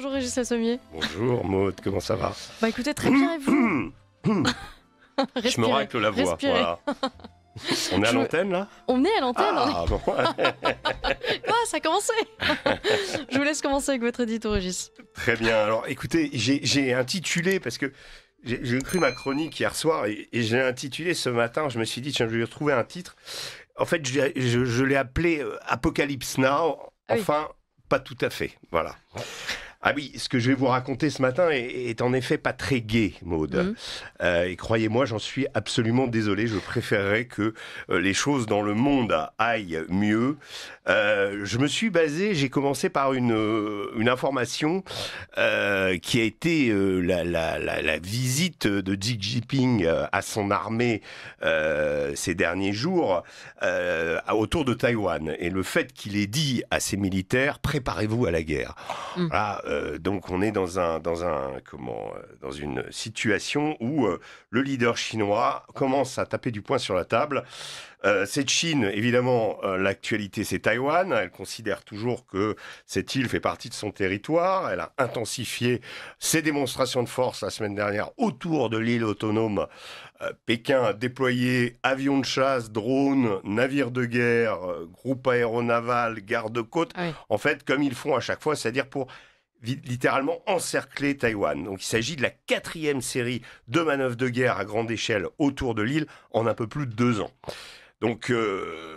Bonjour Régis Le Sommier. Bonjour Maud, comment ça va? Bah écoutez, très bien et vous? Je me racle la voix, respirez. voilà. On est à l'antenne là? On est à l'antenne. Ah bon. Quoi, ça a commencé. Je vous laisse commencer avec votre édito, Régis. Très bien, alors écoutez, j'ai intitulé, parce que j'ai écrit ma chronique hier soir et je l'ai intitulé ce matin, je me suis dit tiens, je vais retrouver un titre. En fait, je l'ai appelé Apocalypse Now, Ah oui. enfin, pas tout à fait, voilà. Ah oui, ce que je vais vous raconter ce matin est en effet pas très gai, Maud. Et croyez-moi, j'en suis absolument désolé. Je préférerais que les choses dans le monde aillent mieux. Je me suis basé, j'ai commencé par une information qui a été la visite de Xi Jinping à son armée ces derniers jours autour de Taïwan. Et le fait qu'il ait dit à ses militaires, préparez-vous à la guerre. Voilà, donc on est dans une situation où le leader chinois commence à taper du poing sur la table. Cette Chine, évidemment, l'actualité c'est Taïwan. Elle considère toujours que cette île fait partie de son territoire. Elle a intensifié ses démonstrations de force la semaine dernière autour de l'île autonome. Pékin a déployé avions de chasse, drones, navires de guerre, groupes aéronavals, gardes-côtes. Ah oui. En fait, comme ils font à chaque fois, c'est-à-dire pour littéralement encercler Taïwan. Donc il s'agit de la 4e série de manœuvres de guerre à grande échelle autour de l'île en un peu plus de 2 ans. Donc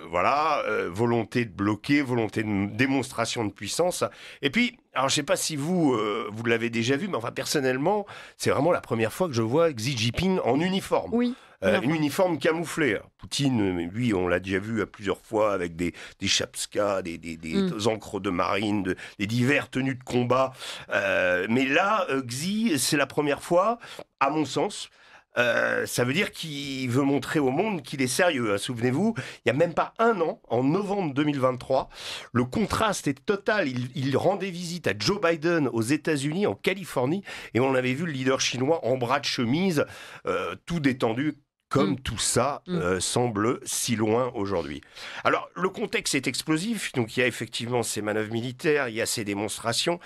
voilà, volonté de bloquer, volonté de démonstration de puissance. Et puis, alors je sais pas si vous l'avez déjà vu, mais enfin personnellement, c'est vraiment la première fois que je vois Xi Jinping en uniforme. Oui. Une uniforme camouflée. Poutine, lui, on l'a déjà vu à plusieurs fois avec des chapskas, des ancres de marine, des diverses tenues de combat. Mais là, Xi, c'est la première fois, à mon sens. Ça veut dire qu'il veut montrer au monde qu'il est sérieux. Hein. Souvenez-vous, il n'y a même pas un an, en novembre 2023, le contraste est total. Il rendait visite à Joe Biden aux États-Unis, en Californie, et on avait vu le leader chinois en bras de chemise, tout détendu. Comme tout ça semble si loin aujourd'hui. Alors, le contexte est explosif, donc il y a effectivement ces manœuvres militaires, il y a ces démonstrations.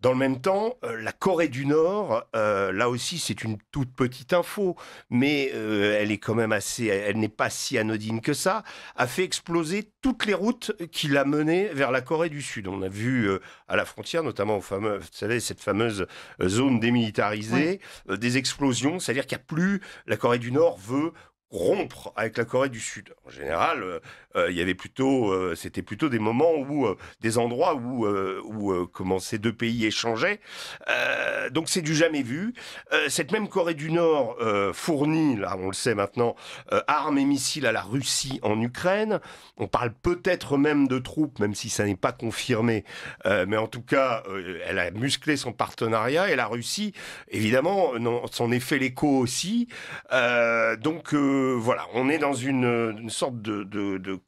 Dans le même temps, la Corée du Nord, là aussi c'est une toute petite info, mais elle est quand même elle n'est pas si anodine que ça, a fait exploser toutes les routes qui la menaient vers la Corée du Sud. On a vu à la frontière, notamment vous savez, cette fameuse zone démilitarisée, des explosions, c'est-à-dire qu'il n'y a plus, la Corée du Nord veut rompre avec la Corée du Sud. En général, il y avait c'était plutôt des moments où des endroits où ces deux pays échangeaient. Donc c'est du jamais vu. Cette même Corée du Nord fournit, là on le sait maintenant, armes et missiles à la Russie en Ukraine. On parle peut-être même de troupes, même si ça n'est pas confirmé. Mais en tout cas, elle a musclé son partenariat et la Russie, évidemment, s'en est fait l'écho aussi. Donc voilà, on est dans une sorte de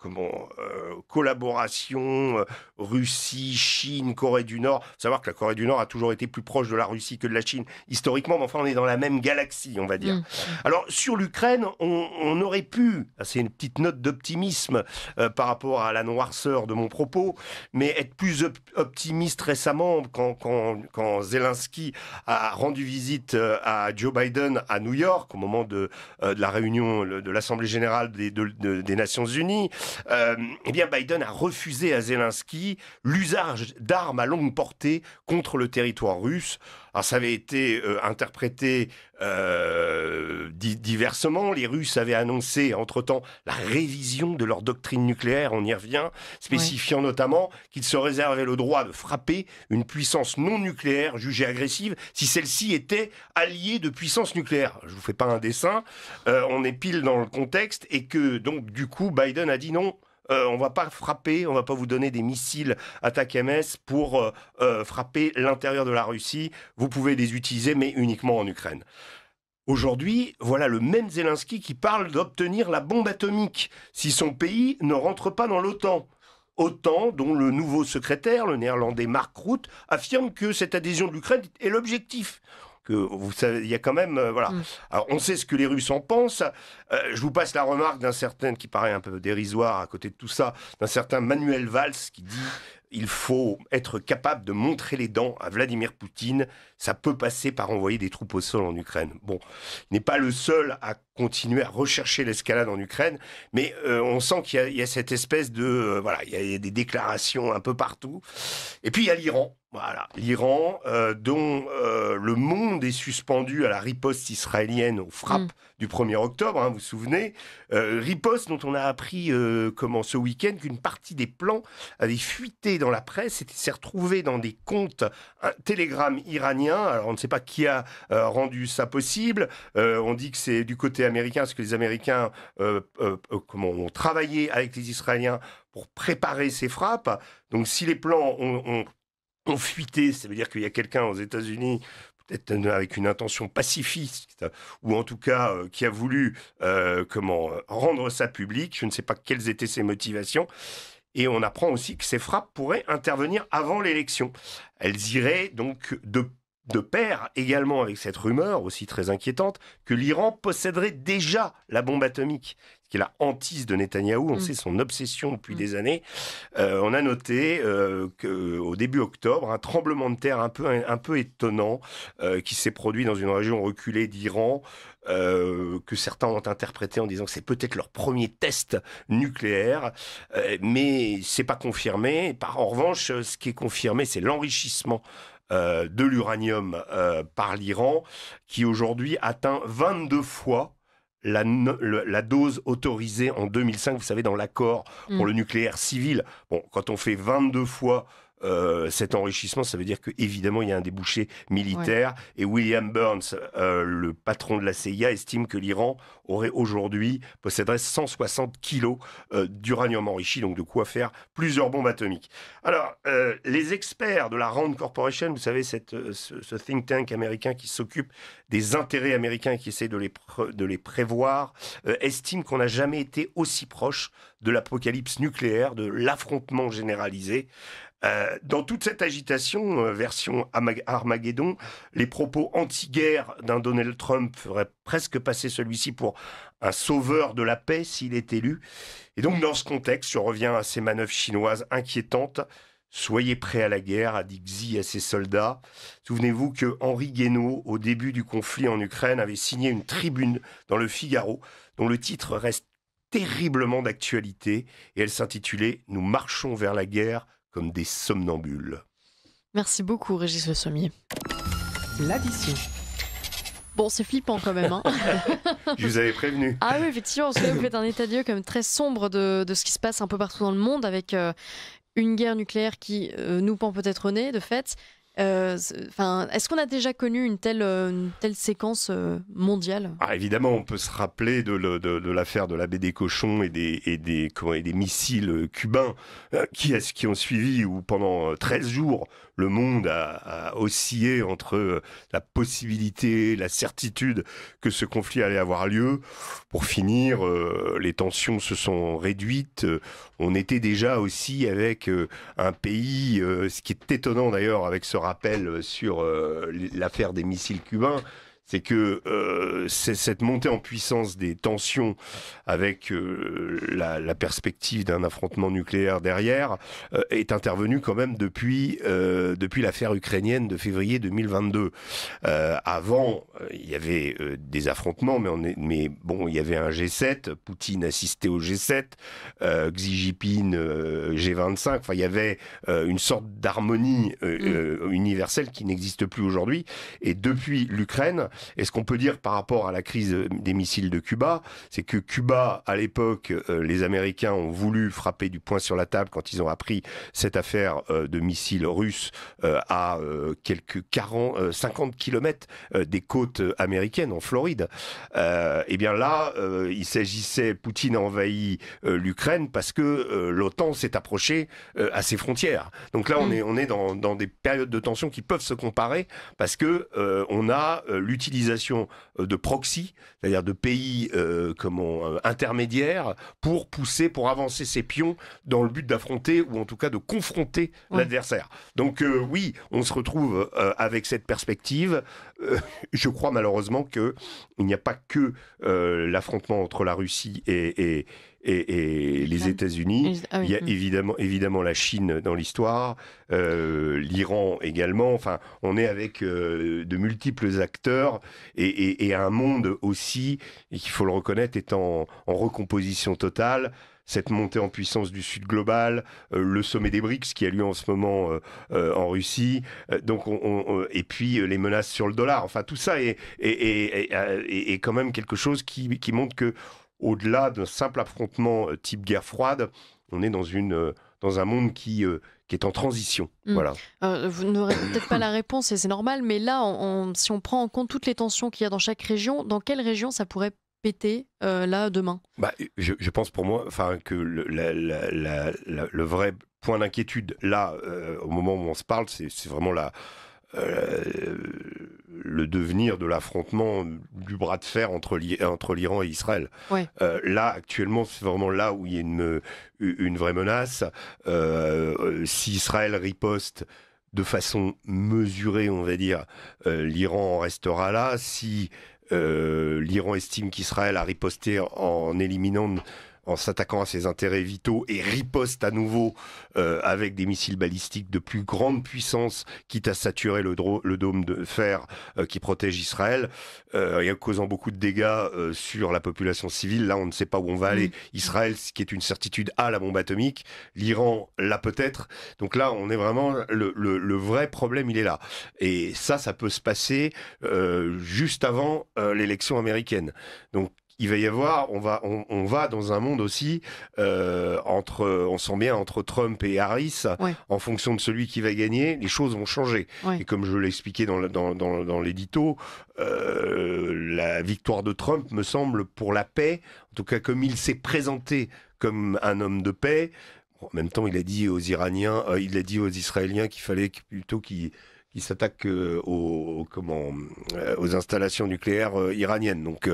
collaboration Russie, Chine, Corée du Nord. Faut savoir que la Corée du Nord a toujours été plus proche de la Russie que de la Chine historiquement, mais enfin on est dans la même galaxie, on va dire. Alors sur l'Ukraine, on aurait pu, c'est une petite note d'optimisme par rapport à la noirceur de mon propos, mais être plus optimiste récemment quand Zelensky a rendu visite à Joe Biden à New York au moment de la réunion de l'Assemblée générale des Nations Unies. Eh bien Biden a refusé à Zelensky l'usage d'armes à longue portée contre le territoire russe. Alors ça avait été interprété diversement. Les Russes avaient annoncé entre-temps la révision de leur doctrine nucléaire, on y revient, spécifiant notamment qu'ils se réservaient le droit de frapper une puissance non nucléaire jugée agressive si celle-ci était alliée de puissance nucléaire. Je vous fais pas un dessin, on est pile dans le contexte et que donc du coup Biden a dit non. On va pas frapper, on va pas vous donner des missiles ATACMS pour frapper l'intérieur de la Russie. Vous pouvez les utiliser, mais uniquement en Ukraine. Aujourd'hui, voilà le même Zelensky qui parle d'obtenir la bombe atomique si son pays ne rentre pas dans l'OTAN. OTAN, dont le nouveau secrétaire, le néerlandais Mark Rutte, affirme que cette adhésion de l'Ukraine est l'objectif. Que vous savez, il y a quand même, voilà. Alors, on sait ce que les Russes en pensent. Je vous passe la remarque d'un certain, qui paraît un peu dérisoire à côté de tout ça, d'un certain Manuel Valls qui dit il faut être capable de montrer les dents à Vladimir Poutine. Ça peut passer par envoyer des troupes au sol en Ukraine. Bon, il n'est pas le seul à continuer à rechercher l'escalade en Ukraine, mais on sent qu'il y a cette espèce de... voilà, il y a des déclarations un peu partout. Et puis il y a l'Iran. Voilà, l'Iran, dont le monde est suspendu à la riposte israélienne aux frappes du 1er octobre, hein, vous vous souvenez, riposte dont on a appris ce week-end qu'une partie des plans avait fuité dans la presse et s'est retrouvée dans des comptes Telegram iraniens. Alors on ne sait pas qui a rendu ça possible. On dit que c'est du côté américain, parce que les Américains ont travaillé avec les Israéliens pour préparer ces frappes. Donc si les plans ont fuité, ça veut dire qu'il y a quelqu'un aux États-Unis, peut-être avec une intention pacifiste, ou en tout cas qui a voulu rendre ça public. Je ne sais pas quelles étaient ses motivations. Et on apprend aussi que ces frappes pourraient intervenir avant l'élection. Elles iraient donc de pair également avec cette rumeur, aussi très inquiétante, que l'Iran posséderait déjà la bombe atomique. Ce qui est la hantise de Netanyahou, on sait son obsession depuis des années. On a noté qu'au début octobre, un tremblement de terre un peu étonnant qui s'est produit dans une région reculée d'Iran, que certains ont interprété en disant que c'est peut-être leur premier test nucléaire, mais c'est pas confirmé. En revanche, ce qui est confirmé, c'est l'enrichissement de l'uranium par l'Iran, qui aujourd'hui atteint 22 fois la dose autorisée en 2005, vous savez, dans l'accord pour le nucléaire civil. Bon, quand on fait 22 fois cet enrichissement, ça veut dire qu'évidemment, il y a un débouché militaire. Ouais. Et William Burns, le patron de la CIA, estime que l'Iran posséderait 160 kilos d'uranium enrichi, donc de quoi faire plusieurs bombes atomiques. Alors, les experts de la Rand Corporation, vous savez, ce think tank américain qui s'occupe des intérêts américains et qui essaie de les prévoir, estiment qu'on n'a jamais été aussi proche de l'apocalypse nucléaire, de l'affrontement généralisé. Dans toute cette agitation, version Armageddon, les propos anti-guerre d'un Donald Trump feraient presque passer celui-ci pour un sauveur de la paix s'il est élu. Et donc, dans ce contexte, je reviens à ces manœuvres chinoises inquiétantes. Soyez prêts à la guerre, a dit Xi à ses soldats. Souvenez-vous que Henri Guénaud, au début du conflit en Ukraine, avait signé une tribune dans le Figaro, dont le titre reste terriblement d'actualité, et elle s'intitulait « Nous marchons vers la guerre » comme des somnambules. Merci beaucoup, Régis Le Sommier. L'addition. Bon, c'est flippant quand même. Hein. Je vous avais prévenu. Ah oui, effectivement, parce que vous faites un état des lieux comme très sombre de ce qui se passe un peu partout dans le monde, avec une guerre nucléaire qui nous pend peut-être au nez, de fait. Est-ce qu'on a déjà connu une telle séquence mondiale ? Évidemment, on peut se rappeler de l'affaire de la baie des cochons et des missiles cubains qui ont suivi, où pendant 13 jours, le monde a oscillé entre la possibilité, la certitude que ce conflit allait avoir lieu. Pour finir, les tensions se sont réduites. On était déjà aussi avec un pays, ce qui est étonnant d'ailleurs avec ce rappel sur l'affaire des missiles cubains, c'est que cette montée en puissance des tensions avec la perspective d'un affrontement nucléaire derrière est intervenue quand même depuis l'affaire ukrainienne de février 2022. Avant, il y avait des affrontements, mais bon, il y avait un G7, Poutine assistait au G7, Xi Jinping G25, enfin il y avait une sorte d'harmonie universelle qui n'existe plus aujourd'hui. Et depuis l'Ukraine, et ce qu'on peut dire par rapport à la crise des missiles de Cuba, c'est que Cuba, à l'époque, les Américains ont voulu frapper du poing sur la table quand ils ont appris cette affaire de missiles russes à quelques 50 kilomètres des côtes américaines, en Floride. Et bien là, il s'agissait, Poutine a envahi l'Ukraine parce que l'OTAN s'est approchée à ses frontières. Donc là, on est dans des périodes de tension qui peuvent se comparer parce que on a l'utilisation de proxy, c'est-à-dire de pays intermédiaires pour avancer ses pions dans le but d'affronter ou en tout cas de confronter l'adversaire. Donc oui, on se retrouve avec cette perspective. Je crois malheureusement qu'il n'y a pas que l'affrontement entre la Russie et et les États-Unis. Ah oui. Il y a évidemment la Chine dans l'histoire, l'Iran également. Enfin, on est avec de multiples acteurs et un monde aussi, et qu'il faut le reconnaître, est en recomposition totale. Cette montée en puissance du Sud global, le sommet des BRICS qui a lieu en ce moment en Russie, et puis les menaces sur le dollar. Enfin, tout ça est quand même quelque chose qui montre que, au-delà d'un simple affrontement type guerre froide, on est dans un monde qui est en transition. Voilà. Vous n'aurez peut-être pas la réponse et c'est normal, mais là, si on prend en compte toutes les tensions qu'il y a dans chaque région, dans quelle région ça pourrait péter là demain? Je pense pour moi que le vrai point d'inquiétude là, au moment où on se parle, c'est vraiment le devenir de l'affrontement du bras de fer entre l'Iran et Israël. Ouais. Là, actuellement, c'est vraiment là où il y a une vraie menace. Si Israël riposte de façon mesurée, on va dire, l'Iran en restera là. Si l'Iran estime qu'Israël a riposté en s'attaquant à ses intérêts vitaux et riposte à nouveau avec des missiles balistiques de plus grande puissance, quitte à saturer le dôme de fer qui protège Israël, et causant beaucoup de dégâts sur la population civile. Là, on ne sait pas où on va aller. Israël, ce qui est une certitude, a la bombe atomique. L'Iran l'a peut-être. Donc là, on est vraiment... Le vrai problème, il est là. Et ça peut se passer juste avant l'élection américaine. Donc, il va y avoir, on va dans un monde aussi on sent bien entre Trump et Harris, ouais. En fonction de celui qui va gagner, les choses vont changer. Ouais. Et comme je l'expliquais dans l'édito, la victoire de Trump me semble pour la paix, en tout cas comme il s'est présenté comme un homme de paix. En même temps, il a dit aux Israéliens qu'il fallait plutôt qu'ils s'attaquent aux installations nucléaires iraniennes. Donc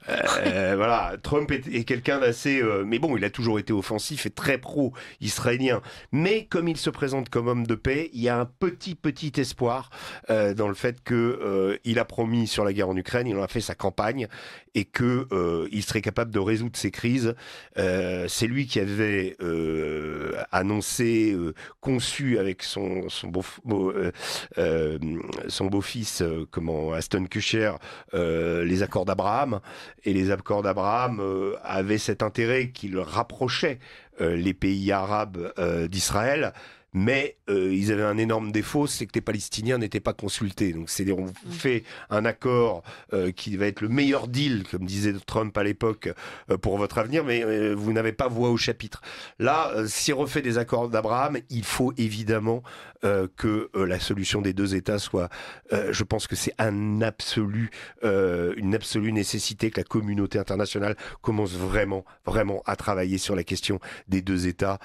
voilà, Trump est quelqu'un d'assez... mais bon, il a toujours été offensif et très pro-israélien. Mais comme il se présente comme homme de paix, il y a un petit espoir dans le fait qu'il a promis sur la guerre en Ukraine, il en a fait sa campagne, et qu'il serait capable de résoudre ces crises. C'est lui qui avait annoncé, conçu avec son beau-fils, Aston Kutcher, les accords d'Abraham. Et les accords d'Abraham avaient cet intérêt qu'ils rapprochaient les pays arabes d'Israël. Mais ils avaient un énorme défaut, c'est que les Palestiniens n'étaient pas consultés. Donc c'est-à-dire on fait un accord qui va être le meilleur deal, comme disait Trump à l'époque, pour votre avenir, mais vous n'avez pas voix au chapitre. Là, si on refait des accords d'Abraham, il faut évidemment que la solution des deux États soit... je pense que c'est une absolue nécessité que la communauté internationale commence vraiment à travailler sur la question des deux États,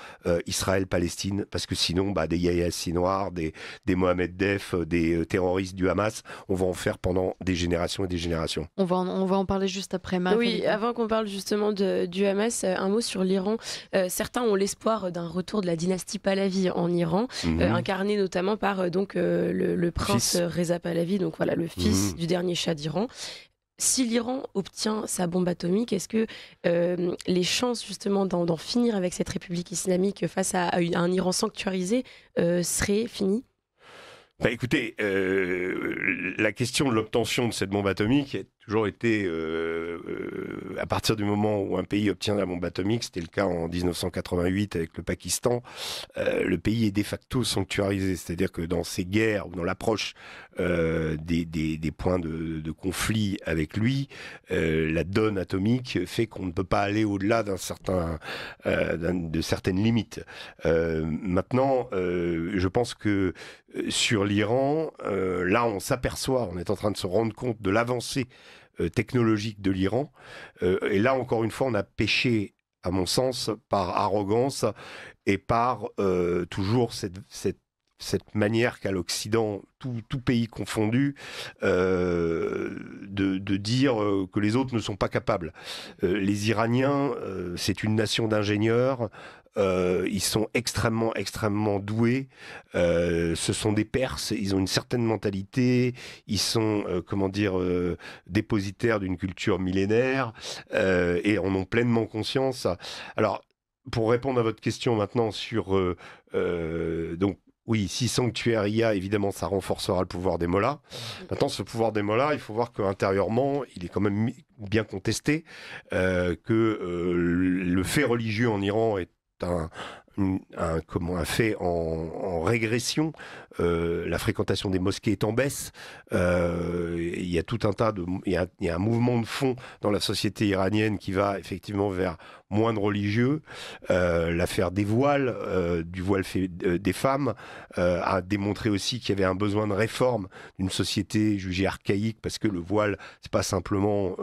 Israël-Palestine, parce que sinon, des Yahya Sinwar, des Mohamed Def, des terroristes du Hamas, on va en faire pendant des générations et des générations. On va en parler juste après. Oui, avant qu'on parle justement du Hamas, un mot sur l'Iran. Certains ont l'espoir d'un retour de la dynastie Pahlavi en Iran, incarné notamment par le prince Reza Pahlavi, donc voilà, le fils du dernier shah d'Iran. Si l'Iran obtient sa bombe atomique, est-ce que les chances justement d'en finir avec cette république islamique face à un Iran sanctuarisé seraient finies ? Écoutez, la question de l'obtention de cette bombe atomique a toujours été, à partir du moment où un pays obtient la bombe atomique, c'était le cas en 1988 avec le Pakistan, le pays est de facto sanctuarisé. C'est-à-dire que dans ces guerres ou dans l'approche des points de conflit avec lui, la donne atomique fait qu'on ne peut pas aller au-delà de certaines limites. Maintenant, je pense que sur l'Iran, là on s'aperçoit, on est en train de se rendre compte de l'avancée technologique de l'Iran. Et là, encore une fois, on a péché, à mon sens, par arrogance et par toujours cette manière qu'a l'Occident, tout pays confondu, de dire que les autres ne sont pas capables. Les Iraniens, c'est une nation d'ingénieurs. ils sont extrêmement, extrêmement doués. Ce sont des Perses, ils ont une certaine mentalité, ils sont, dépositaires d'une culture millénaire et en ont pleinement conscience. Alors, pour répondre à votre question maintenant sur... donc, oui, si sanctuaire il y a, évidemment, ça renforcera le pouvoir des mollahs. Maintenant, ce pouvoir des mollahs, il faut voir qu'intérieurement, il est quand même bien contesté, que le fait religieux en Iran est un fait en régression. La fréquentation des mosquées est en baisse. Il y a tout un tas il y a un mouvement de fond dans la société iranienne qui va effectivement vers moins de religieux. L'affaire des voiles, du voile des femmes, a démontré aussi qu'il y avait un besoin de réforme d'une société jugée archaïque, parce que le voile, c'est pas simplement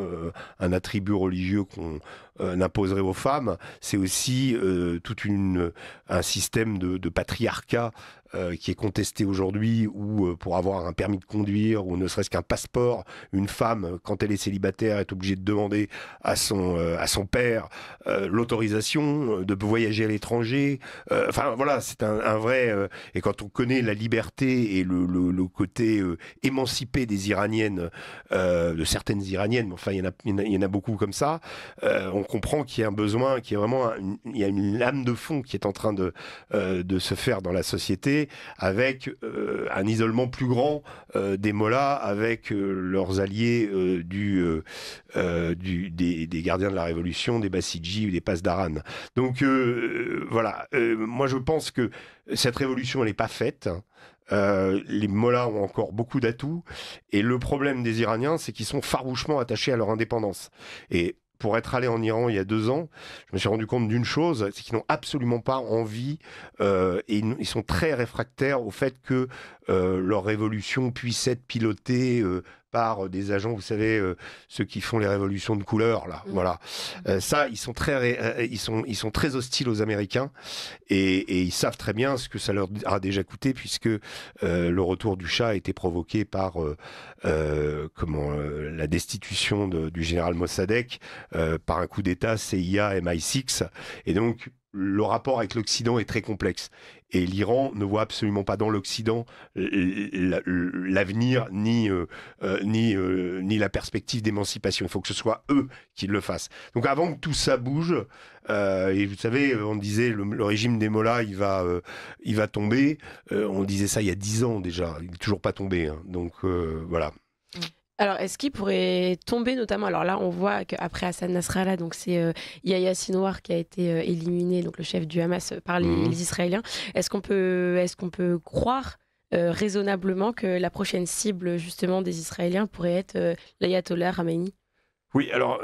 un attribut religieux qu'on imposerait aux femmes, c'est aussi tout un système de patriarcat qui est contesté aujourd'hui, où pour avoir un permis de conduire ou ne serait-ce qu'un passeport, une femme, quand elle est célibataire, est obligée de demander à son père l'autorisation de voyager à l'étranger. Enfin voilà, c'est un vrai... et quand on connaît la liberté et le côté émancipé des Iraniennes, de certaines Iraniennes, mais enfin il y en a beaucoup comme ça, on comprend qu'il y a un besoin, qu'il y a vraiment il y a une lame de fond qui est en train de se faire dans la société, avec un isolement plus grand des mollahs, avec leurs alliés des gardiens de la Révolution, des Bassidji ou des Pasdaran. Donc voilà, moi je pense que cette révolution elle n'est pas faite. Les mollahs ont encore beaucoup d'atouts, et le problème des Iraniens, c'est qu'ils sont farouchement attachés à leur indépendance. Et pour être allé en Iran il y a 2 ans, je me suis rendu compte d'une chose, c'est qu'ils n'ont absolument pas envie, et ils sont très réfractaires au fait que leur révolution puisse être pilotée par des agents, vous savez, ceux qui font les révolutions de couleur, là, voilà. Ça, ils sont très hostiles aux Américains, et ils savent très bien ce que ça leur a déjà coûté, puisque le retour du Shah a été provoqué par la destitution du général Mossadegh par un coup d'État CIA MI6, et donc le rapport avec l'Occident est très complexe. Et l'Iran ne voit absolument pas dans l'Occident l'avenir ni la perspective d'émancipation. Il faut que ce soit eux qui le fassent. Donc avant que tout ça bouge, et vous savez, on disait le régime des mollahs, il va tomber. On disait ça il y a 10 ans déjà. Il n'est toujours pas tombé. Hein. Donc voilà. Alors, est-ce qu'il pourrait tomber notamment... Alors là, on voit qu'après Hassan Nasrallah, donc c'est Yahya Sinwar qui a été éliminé, donc le chef du Hamas, par les Israéliens. Est-ce qu'on peut croire raisonnablement que la prochaine cible, justement, des Israéliens pourrait être l'ayatollah Khamenei ? Oui, alors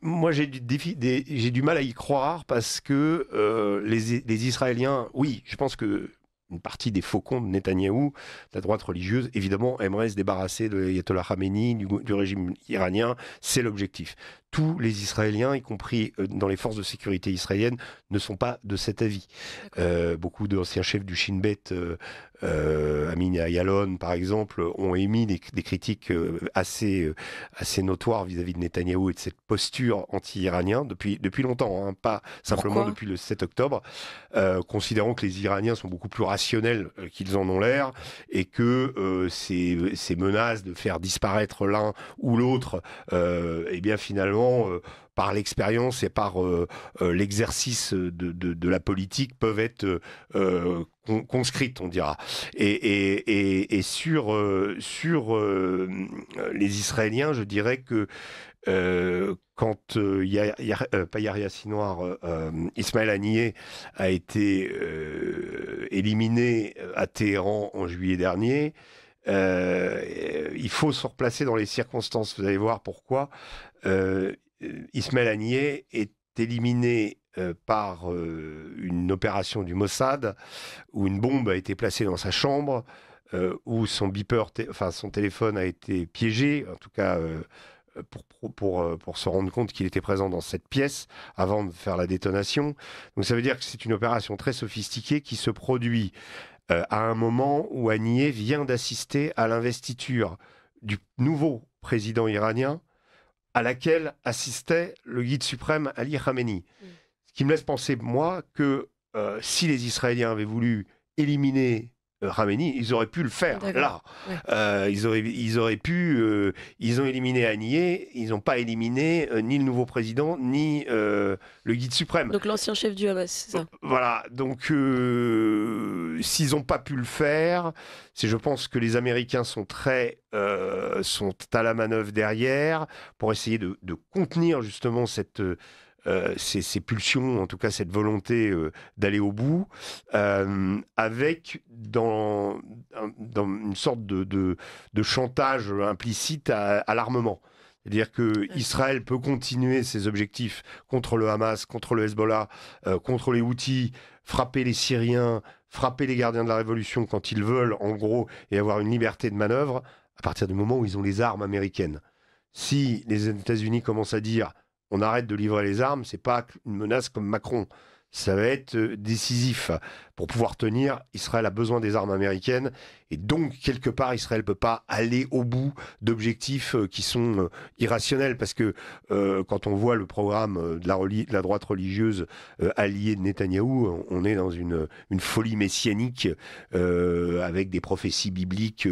moi j'ai du mal à y croire, parce que les Israéliens, oui, je pense que une partie des faucons de Netanyahou, la droite religieuse, évidemment, aimerait se débarrasser de l'ayatollah Khamenei, du régime iranien. C'est l'objectif. Tous les Israéliens, y compris dans les forces de sécurité israéliennes, ne sont pas de cet avis. Beaucoup d'anciens chefs du Shin Bet, Amin Ayalon, par exemple, ont émis des critiques assez notoires vis-à-vis de Netanyahou et de cette posture anti-iranien depuis longtemps, hein, pas simplement Pourquoi ? depuis le 7 octobre, considérant que les Iraniens sont beaucoup plus rationnels qu'ils en ont l'air, et que ces menaces de faire disparaître l'un ou l'autre, eh bien finalement, par l'expérience et par l'exercice de la politique, peuvent être conscrites, on dira. Et sur les Israéliens, je dirais que quand pas Yahya Sinwar, Ismaël Haniyeh a été éliminé à Téhéran en juillet dernier, il faut se replacer dans les circonstances. Vous allez voir pourquoi. Ismaël Haniyeh est éliminé par une opération du Mossad, où une bombe a été placée dans sa chambre, où son téléphone a été piégé, en tout cas pour se rendre compte qu'il était présent dans cette pièce avant de faire la détonation. Donc ça veut dire que c'est une opération très sophistiquée qui se produit à un moment où Haniyeh vient d'assister à l'investiture du nouveau président iranien, à laquelle assistait le guide suprême Ali Khamenei. Ce qui me laisse penser, moi, que si les Israéliens avaient voulu éliminer Khamenei, ils auraient pu le faire là. Ouais. Ils auraient pu. Ils ont éliminé Haniyeh, ils n'ont pas éliminé ni le nouveau président ni le guide suprême. Donc l'ancien chef du Hamas, c'est ça. Voilà. Donc s'ils n'ont pas pu le faire, je pense que les Américains sont sont à la manœuvre derrière pour essayer de contenir justement ces pulsions, en tout cas cette volonté d'aller au bout, avec dans une sorte de chantage implicite à l'armement. C'est-à-dire qu'Israël peut continuer ses objectifs contre le Hamas, contre le Hezbollah, contre les Houthis, frapper les Syriens, frapper les gardiens de la Révolution quand ils veulent, en gros, et avoir une liberté de manœuvre, à partir du moment où ils ont les armes américaines. Si les États-Unis commencent à dire on arrête de livrer les armes, c'est pas une menace comme Macron. Ça va être décisif. Pour pouvoir tenir, Israël a besoin des armes américaines. Et donc, quelque part, Israël ne peut pas aller au bout d'objectifs qui sont irrationnels. Parce que quand on voit le programme de la droite religieuse alliée de Netanyahou, on est dans une folie messianique avec des prophéties bibliques,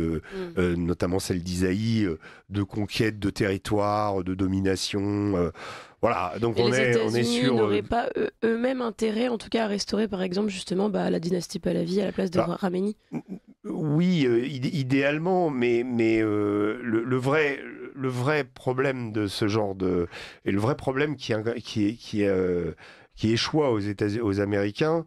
notamment celle d'Isaïe, de conquête de territoire, de domination. Voilà, donc et on les est sur. N'auraient pas eux-mêmes intérêt, en tout cas, à restaurer, par exemple, justement, la dynastie Pahlavi à la place de Khamenei. Oui, idéalement, mais le vrai problème de ce genre et le vrai problème qui échoua aux Américains,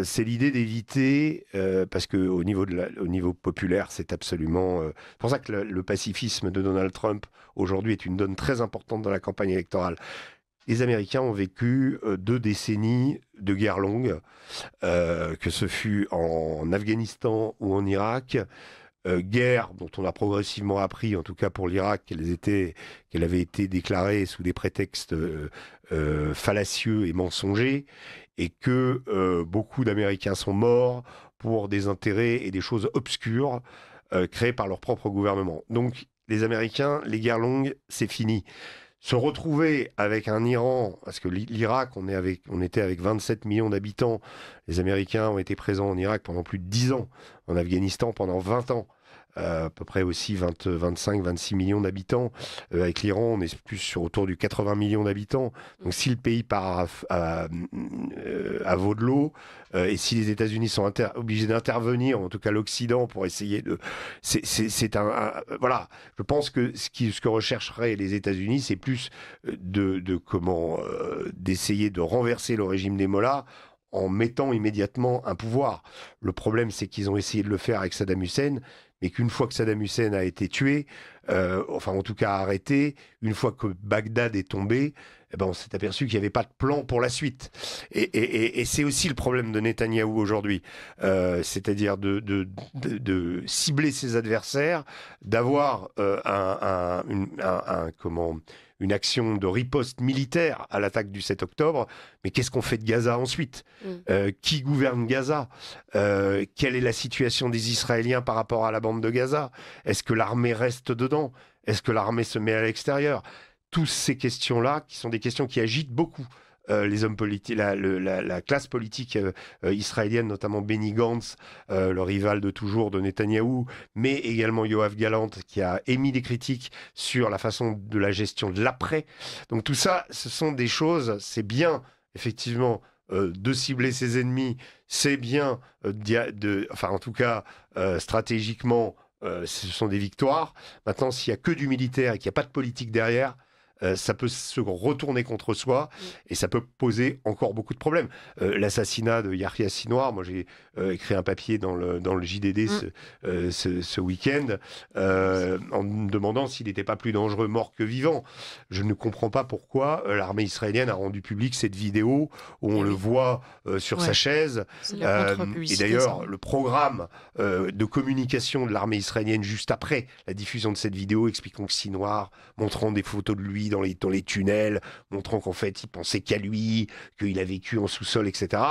c'est l'idée d'éviter, parce que au niveau populaire, c'est absolument. C'est pour ça que le pacifisme de Donald Trump aujourd'hui est une donne très importante dans la campagne électorale. Les Américains ont vécu 2 décennies de guerre longue, que ce fut en Afghanistan ou en Irak. Guerre dont on a progressivement appris, en tout cas pour l'Irak, qu'elle avait été déclarée sous des prétextes fallacieux et mensongers, et que beaucoup d'Américains sont morts pour des intérêts et des choses obscures créées par leur propre gouvernement. Donc les Américains, les guerres longues, c'est fini. Se retrouver avec un Iran, parce que l'Irak, on était avec 27 millions d'habitants. Les Américains ont été présents en Irak pendant plus de 10 ans, en Afghanistan pendant 20 ans. À peu près aussi 25, 26 millions d'habitants. Avec l'Iran, on est plus autour du 80 millions d'habitants. Donc si le pays part à veau de l'eau, et si les États-Unis sont obligés d'intervenir, en tout cas l'Occident, pour essayer de... voilà, je pense que ce que rechercheraient les États-Unis, c'est plus d'essayer de renverser le régime des Mollahs en mettant immédiatement un pouvoir. Le problème, c'est qu'ils ont essayé de le faire avec Saddam Hussein, mais qu'une fois que Saddam Hussein a été tué, enfin en tout cas arrêté, une fois que Bagdad est tombé, on s'est aperçu qu'il n'y avait pas de plan pour la suite. Et c'est aussi le problème de Netanyahou aujourd'hui, c'est-à-dire de cibler ses adversaires, d'avoir une action de riposte militaire à l'attaque du 7 octobre, mais qu'est-ce qu'on fait de Gaza ensuite ? Qui gouverne Gaza ? Quelle est la situation des Israéliens par rapport à la bande de Gaza ? Est-ce que l'armée reste dedans ? Est-ce que l'armée se met à l'extérieur ? Toutes ces questions-là, qui sont des questions qui agitent beaucoup les hommes politiques, la classe politique israélienne, notamment Benny Gantz, le rival de toujours de Netanyahou, mais également Yoav Gallant, qui a émis des critiques sur la façon de la gestion de l'après. Donc tout ça, ce sont des choses, c'est bien, effectivement, de cibler ses ennemis, c'est bien, enfin en tout cas, stratégiquement, ce sont des victoires. Maintenant, s'il n'y a que du militaire et qu'il n'y a pas de politique derrière, ça peut se retourner contre soi et ça peut poser encore beaucoup de problèmes. L'assassinat de Yahya Sinwar, moi j'ai écrit un papier dans le JDD ce week-end en me demandant s'il n'était pas plus dangereux mort que vivant. Je ne comprends pas pourquoi l'armée israélienne a rendu publique cette vidéo où on le voit sur sa chaise. Et d'ailleurs, le programme de communication de l'armée israélienne juste après la diffusion de cette vidéo expliquant que Sinwar, montrant des photos de lui dans les tunnels, montrant qu'en fait, il pensait qu'à lui, qu'il a vécu en sous-sol, etc.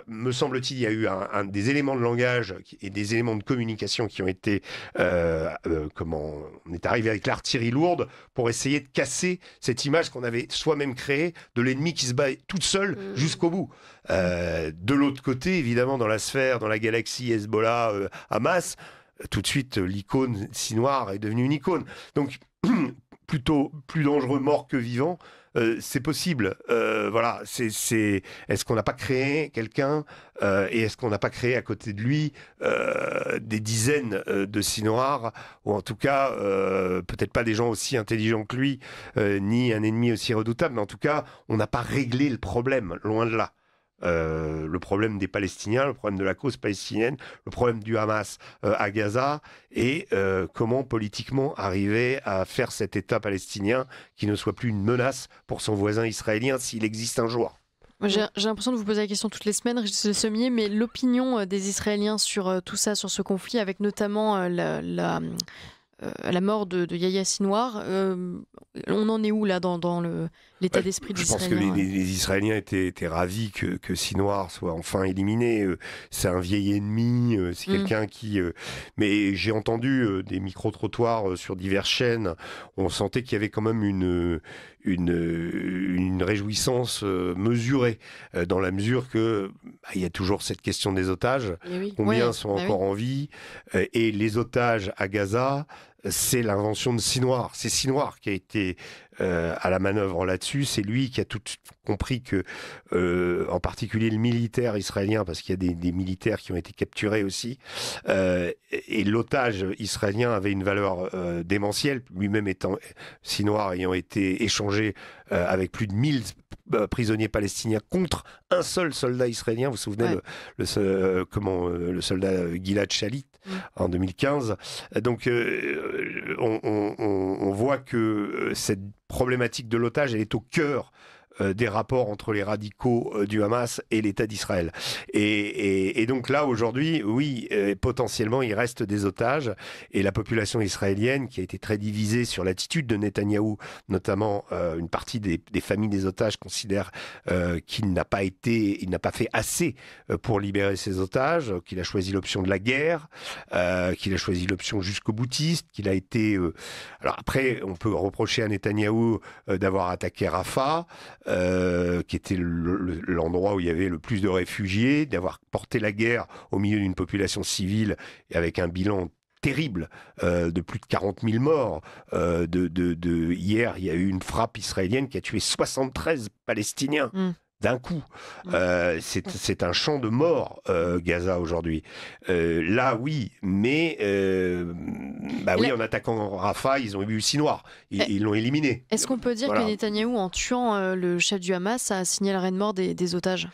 Me semble-t-il, il y a eu des éléments de langage et des éléments de communication qui ont été... on est arrivé avec l'artillerie lourde pour essayer de casser cette image qu'on avait soi-même créée de l'ennemi qui se bat toute seule jusqu'au bout. De l'autre côté, évidemment, dans la sphère, dans la galaxie Hezbollah, Hamas, tout de suite, l'icône Sinoir est devenue une icône. Donc, plutôt plus dangereux mort que vivant, c'est possible. Voilà, est-ce qu'on n'a pas créé quelqu'un et est-ce qu'on n'a pas créé à côté de lui des dizaines de Sinoirs, ou en tout cas, peut-être pas des gens aussi intelligents que lui, ni un ennemi aussi redoutable, mais en tout cas, on n'a pas réglé le problème, loin de là. Le problème des Palestiniens, le problème de la cause palestinienne, le problème du Hamas à Gaza, et comment politiquement arriver à faire cet État palestinien qui ne soit plus une menace pour son voisin israélien s'il existe un jour. J'ai l'impression de vous poser la question toutes les semaines, Régis Le Sommier, mais l'opinion des Israéliens sur tout ça, sur ce conflit, avec notamment la mort de Yahya Sinwar, on en est où là dans l'état d'esprit des Israéliens? Je pense que les Israéliens étaient ravis que Sinwar soit enfin éliminé. C'est un vieil ennemi, c'est quelqu'un qui... mais j'ai entendu des micro-trottoirs sur diverses chaînes, on sentait qu'il y avait quand même une réjouissance mesurée, dans la mesure que il y a toujours cette question des otages. Combien sont encore en vie? Et les otages à Gaza, c'est l'invention de Sinwar. C'est Sinwar qui a été à la manœuvre là-dessus. C'est lui qui a tout compris que, en particulier le militaire israélien, parce qu'il y a des militaires qui ont été capturés aussi, et l'otage israélien avait une valeur démentielle, lui-même étant Sinwar ayant été échangé avec plus de 1000 prisonniers palestiniens contre un seul soldat israélien. Vous vous souvenez le soldat Gilad Shalit en 2015. Donc on voit que cette problématique de l'otage, elle est au cœur des rapports entre les radicaux du Hamas et l'État d'Israël. Et donc là, aujourd'hui, oui, potentiellement, il reste des otages. Et la population israélienne, qui a été très divisée sur l'attitude de Netanyahou, notamment une partie des familles des otages considère qu'il n'a pas fait assez pour libérer ses otages, qu'il a choisi l'option de la guerre, qu'il a choisi l'option jusqu'au boutiste, qu'il a été... Alors après, on peut reprocher à Netanyahou d'avoir attaqué Rafah, qui était l'endroit où il y avait le plus de réfugiés, d'avoir porté la guerre au milieu d'une population civile et avec un bilan terrible de plus de 40 000 morts. Hier, il y a eu une frappe israélienne qui a tué 73 Palestiniens. D'un coup. C'est un champ de mort, Gaza, aujourd'hui. Là, oui, mais en attaquant Rafah, ils ont eu Sinwar. Ils l'ont éliminé. Est-ce qu'on peut dire que Netanyahou, en tuant le chef du Hamas, a signé l'arrêt de mort des otages?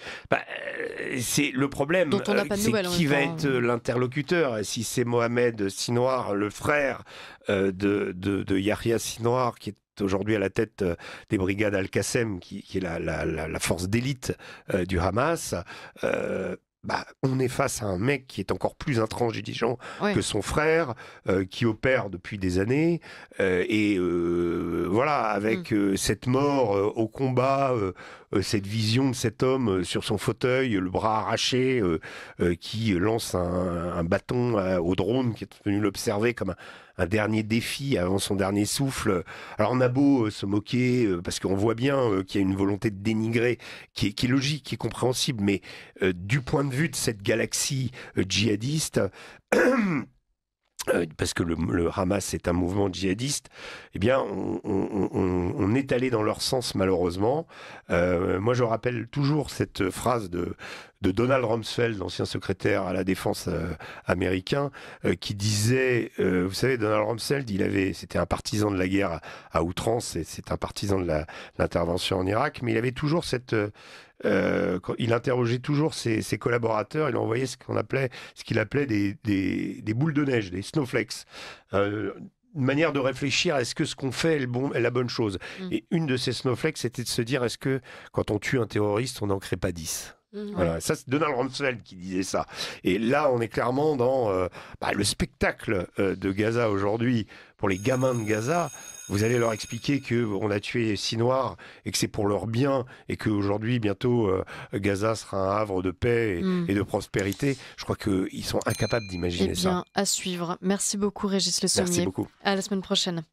C'est le problème. Dont on n'a pas de nouvelles. Qui va être l'interlocuteur? Si c'est Mohamed Sinwar, le frère de Yahya Sinwar, qui est aujourd'hui à la tête des brigades Al-Qassem, qui est la force d'élite du Hamas, on est face à un mec qui est encore plus intransigeant que son frère, qui opère depuis des années, avec cette mort au combat, cette vision de cet homme sur son fauteuil, le bras arraché, qui lance un bâton au drone qui est venu l'observer comme un dernier défi avant son dernier souffle. Alors on a beau se moquer, parce qu'on voit bien qu'il y a une volonté de dénigrer qui est logique, qui est compréhensible, mais du point de vue de cette galaxie djihadiste, parce que le Hamas est un mouvement djihadiste, eh bien, on est allé dans leur sens, malheureusement. Moi, je rappelle toujours cette phrase de Donald Rumsfeld, l'ancien secrétaire à la défense américain, qui disait, vous savez, Donald Rumsfeld, c'était un partisan de la guerre à outrance, et c'est un partisan de l'intervention en Irak, mais il avait toujours il interrogeait toujours ses collaborateurs, il envoyait ce qu'il appelait des boules de neige, des snowflakes. Une manière de réfléchir, est-ce que ce qu'on fait est la bonne chose? Et une de ces snowflakes, c'était de se dire, est-ce que quand on tue un terroriste, on n'en crée pas 10? Voilà, ça c'est Donald Rumsfeld qui disait ça. Et là, on est clairement dans le spectacle de Gaza aujourd'hui. Pour les gamins de Gaza, Vous allez leur expliquer qu'on a tué 6 Noirs et que c'est pour leur bien et qu'aujourd'hui, bientôt, Gaza sera un havre de paix et de prospérité. Je crois qu'ils sont incapables d'imaginer ça. À suivre. Merci beaucoup, Régis Le Sommier. Merci beaucoup. À la semaine prochaine.